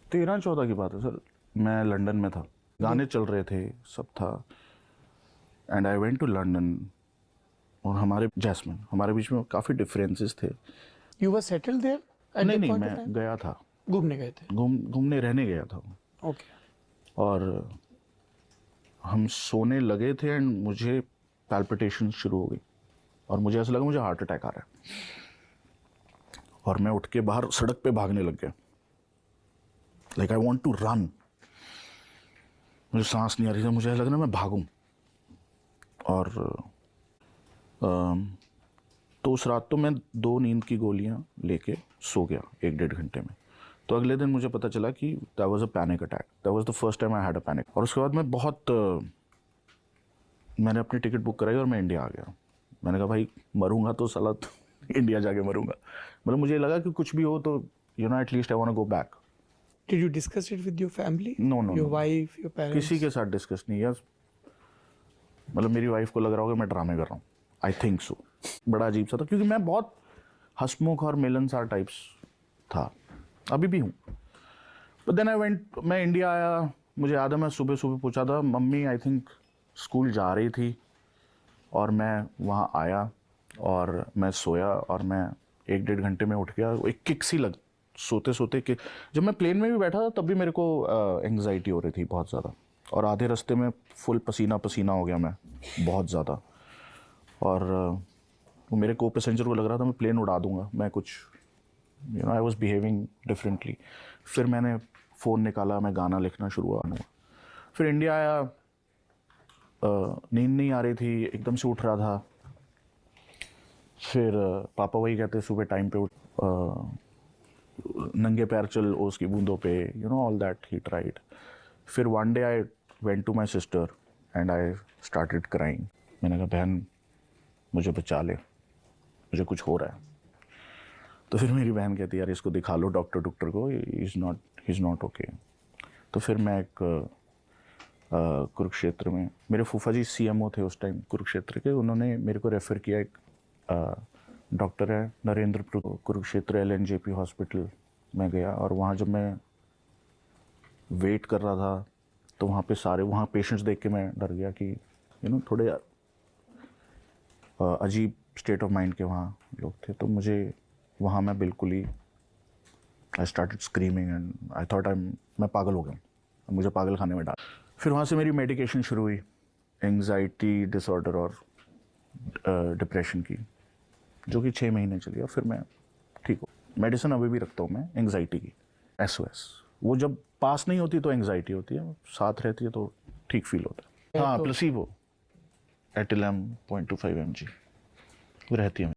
13-14 की बात है सर। मैं लंदन में था, गाने चल रहे थे, सब था, and I went to London. और हमारे बीच में काफ़ी डिफरेंसेस थे। You were settled there at that नहीं, पॉइंट ऑफ मैं टाइम? गया था, घूमने गए थे? घूमने रहने गया था। ओके। और हम सोने लगे थे एंड मुझे पैल्पिटेशन शुरू हो गई और मुझे ऐसा लगा मुझे हार्ट अटैक आ रहा है। और मैं उठ के बाहर सड़क पे भागने लग गया, like I want to run. मुझे सांस नहीं आ रही थी, मुझे ऐसा लग रहा मैं भागूं। और तो उस रात तो मैं 2 नींद की गोलियां लेके सो गया 1-1.5 घंटे में। तो अगले दिन मुझे पता चला कि that was a panic attack. That was the first time I had a panic. और उसके बाद मैं मैंने अपनी टिकट बुक कराई और मैं इंडिया आ गया। मैंने कहा भाई मरूंगा तो साला इंडिया जाके मरूंगा। मतलब मुझे लगा कि कुछ भी हो तो at least I want to go back. Did you discuss it with your family? No no your no, wife, your parents? किसी के साथ डिस्कस नहीं। यस, मतलब मेरी वाइफ को लग रहा होगा मैं ड्रामे कर रहा हूँ, आई थिंक सो। बड़ा अजीब सा था क्योंकि मैं बहुत हंसमुख और मिलनसार टाइप्स था, अभी भी हूँ। बट देन मैं इंडिया आया। मुझे याद है मैं सुबह सुबह पूछा था, मम्मी आई थिंक स्कूल जा रही थी और मैं वहाँ आया और मैं सोया और मैं 1-1.5 घंटे में उठ गया। एक किक सी लग सोते सोते कि जब मैं प्लेन में भी बैठा था तब भी मेरे को एंग्जाइटी हो रही थी बहुत ज़्यादा। और आधे रास्ते में फुल पसीना पसीना हो गया मैं बहुत ज़्यादा। और वो मेरे को पैसेंजर को लग रहा था मैं प्लेन उड़ा दूंगा, मैं कुछ आई वॉज बिहेविंग डिफरेंटली। फिर मैंने फ़ोन निकाला, मैं गाना लिखना शुरू हुआ। फिर इंडिया आया, नींद नहीं आ रही थी, एकदम से उठ रहा था। फिर पापा वही कहते सुबह टाइम पे उठ, नंगे पैर चल ओस की बूंदों पे, ऑल दैट ही ट्राइड। फिर one day I went to my sister and I started crying. मैंने कहा बहन मुझे बचा ले, मुझे कुछ हो रहा है। तो फिर मेरी बहन कहती यार इसको दिखा लो डॉक्टर को, ही इज़ नॉट ओके। तो फिर मैं एक कुरुक्षेत्र में, मेरे फूफा जी CMO थे उस टाइम कुरुक्षेत्र के, उन्होंने मेरे को रेफ़र किया। एक डॉक्टर है नरेंद्र, कुरुक्षेत्र LNJP हॉस्पिटल में गया। और वहाँ जब मैं वेट कर रहा था तो वहाँ पेशेंट्स देख के मैं डर गया कि थोड़े अजीब स्टेट ऑफ माइंड के वहाँ लोग थे। तो मुझे वहाँ मैं बिल्कुल ही I started screaming and I thought मैं पागल हो गया, मुझे पागल खाने में डाल। फिर वहाँ से मेरी मेडिकेशन शुरू हुई, एंग्जाइटी डिसऑर्डर और डिप्रेशन की, जो कि 6 महीने चली और फिर मैं ठीक हूँ। मेडिसिन अभी भी रखता हूँ मैं एंग्जाइटी की, SOS। वो जब पास नहीं होती तो एंग्जाइटी होती है, साथ रहती है तो ठीक फील होता है। हाँ, प्लेसिबो एटिलम 0.25 mg रहती है।